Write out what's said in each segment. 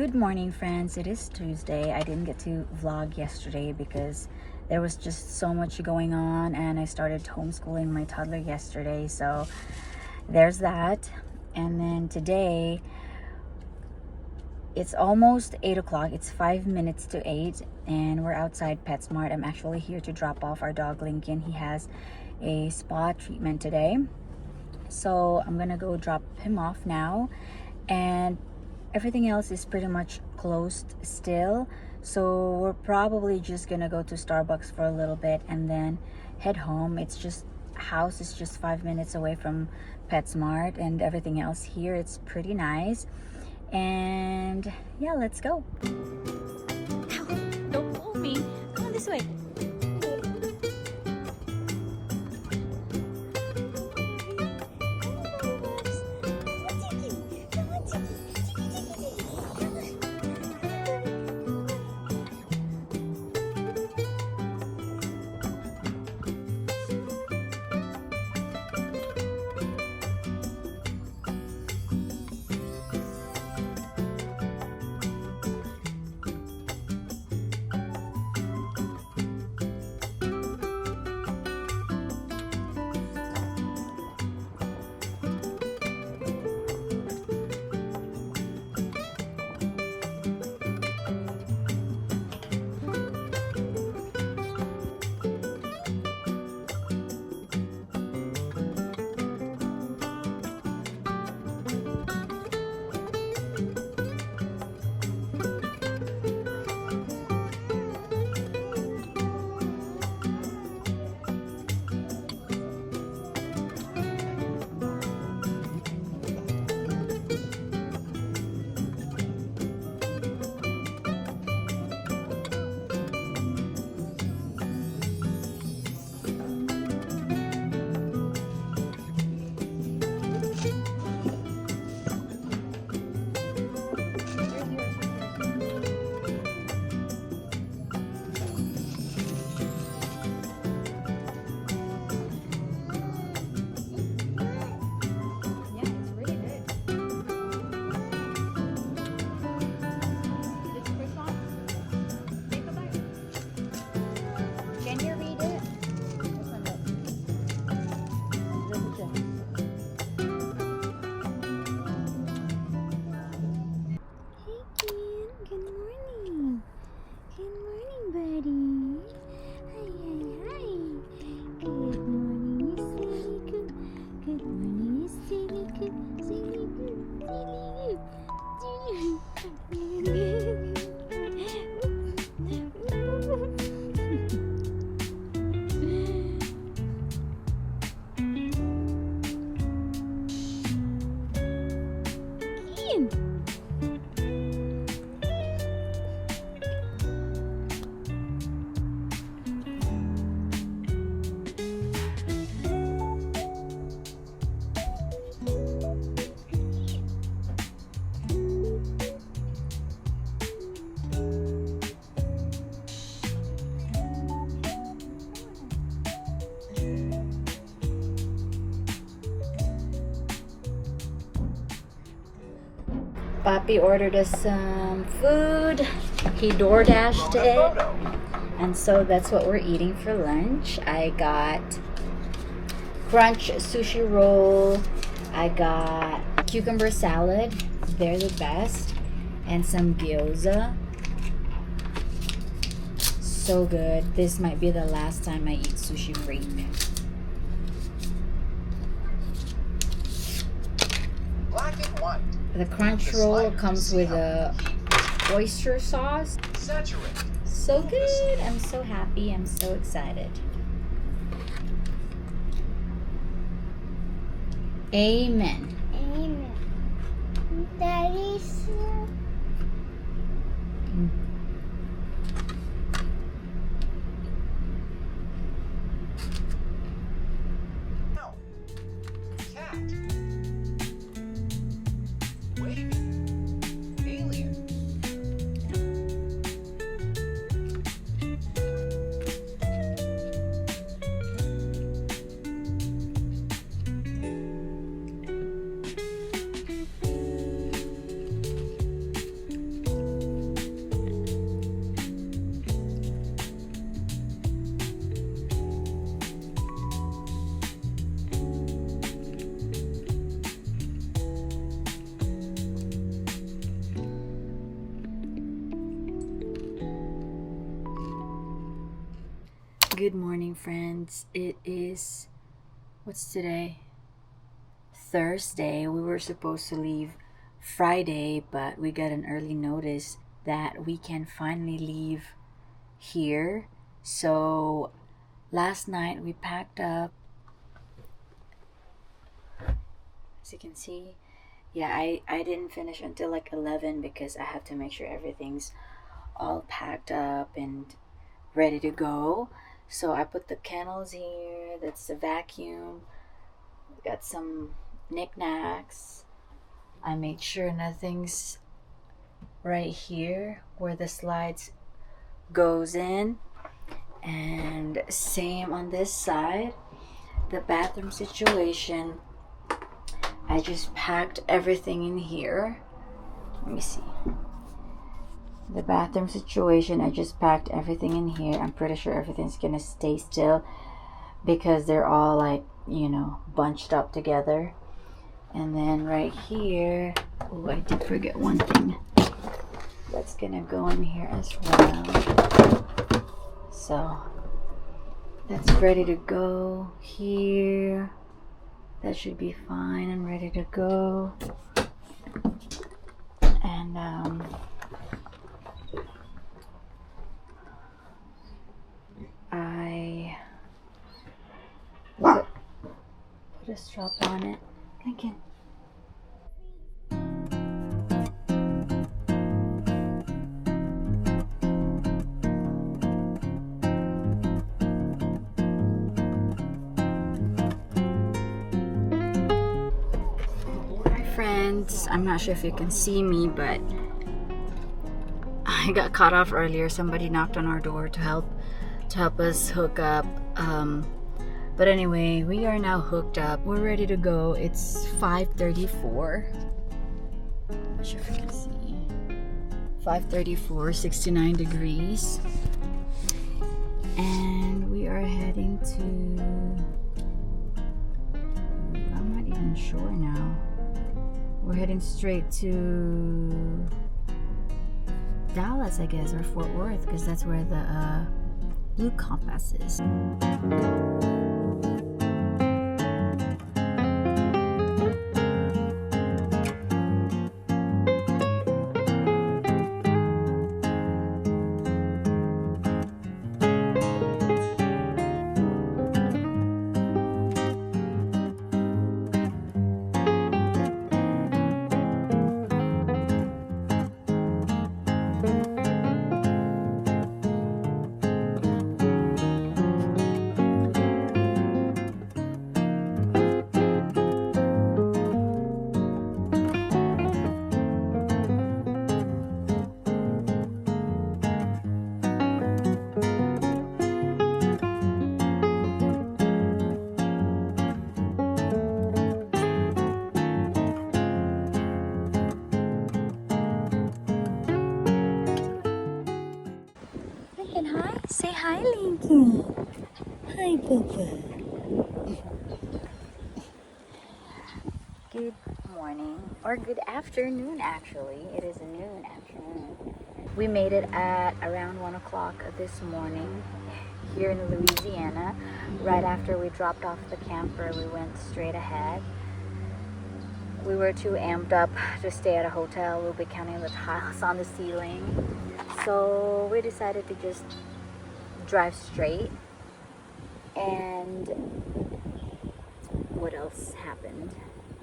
Good morning, friends. It is Tuesday. I didn't get to vlog yesterday because there was just so much going on, and I started homeschooling my toddler yesterday, so there's that. And then today it's almost 8 o'clock. It's 5 minutes to 8 and we're outside PetSmart. I'm actually here to drop off our dog Lincoln. He has a spa treatment today, so I'm gonna go drop him off now, and everything else is pretty much closed still, so we're probably just gonna go to Starbucks for a little bit and then head home. It's just, house is just 5 minutes away from PetSmart, and everything else here, it's pretty nice. And yeah, let's go. Ow, don't pull me. Come on this way. Papi ordered us some food. He door dashed it, and so that's what we're eating for lunch. I got crunch sushi roll, I got cucumber salad, they're the best, and some gyoza. So good. This might be the last time I eat sushi break. Black and white. The crunch roll comes with a oyster sauce. Saturate. So good. I'm so happy. I'm so excited. Amen. Amen. Daddy said, Now. Cat. Wavy. Alien. Good morning, friends. It is, what's today? Thursday. We were supposed to leave Friday, but we got an early notice that we can finally leave here. So last night we packed up. As you can see, yeah, I didn't finish until like 11 because I have to make sure everything's all packed up and ready to go. So I put the kennels here. That's the vacuum. Got some knickknacks. I made sure nothing's right here where the slides goes in, and same on this side. The bathroom situation, I just packed everything in here. Let me see. The bathroom situation, I just packed everything in here. I'm pretty sure everything's gonna stay still because they're all like, you know, bunched up together. And then right here, oh, I did forget one thing. That's gonna go in here as well. So that's ready to go here. That should be fine and ready to go. And I put a strap on it. Lincoln. Hi friends, I'm not sure if you can see me, but I got cut off earlier. Somebody knocked on our door to help us hook up. But anyway, we are now hooked up. We're ready to go. It's 5:34. I'm not sure if you can see. 5:34, 69 degrees. And we are heading to, I'm not even sure now. We're heading straight to Dallas, I guess, or Fort Worth, because that's where the Blue Compass is. Hi, say hi, Linky. Hi, Papa. Good morning, or good afternoon, actually. It is noon afternoon. We made it at around 1 o'clock this morning here in Louisiana. Right after we dropped off the camper, we went straight ahead. We were too amped up to stay at a hotel. We'll be counting the tiles on the ceiling. So we decided to just drive straight. And what else happened?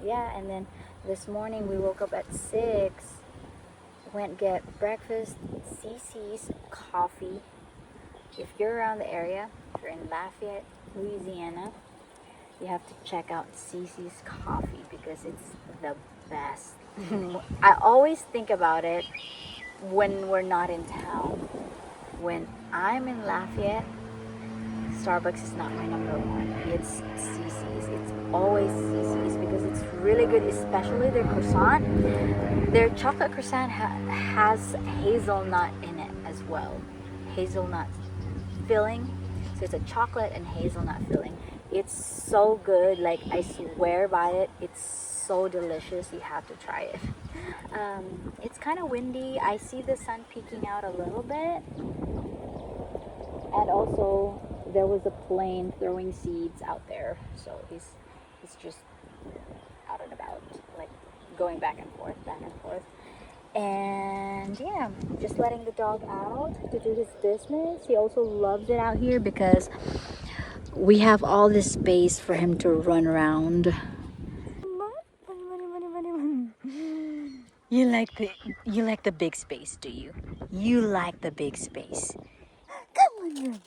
Yeah, and then this morning we woke up at 6, went get breakfast, CC's coffee. If you're around the area, if you're in Lafayette, Louisiana, you have to check out CC's coffee because it's the best. I always think about it when we're not in town. When I'm in Lafayette, Starbucks is not my number one. It's CC's. It's always CC's because it's really good, especially their croissant. Their chocolate croissant has hazelnut in it as well. Hazelnut filling. So it's a chocolate and hazelnut filling. It's so good. Like, I swear by it. It's so delicious. You have to try it. It's kind of windy. I see the sun peeking out a little bit. And also, there was a plane throwing seeds out there, so he's just out and about, like going back and forth, and yeah, just letting the dog out to do his business. He also loves it out here because we have all this space for him to run around. You like the big space, do you? You like the big space. Come on.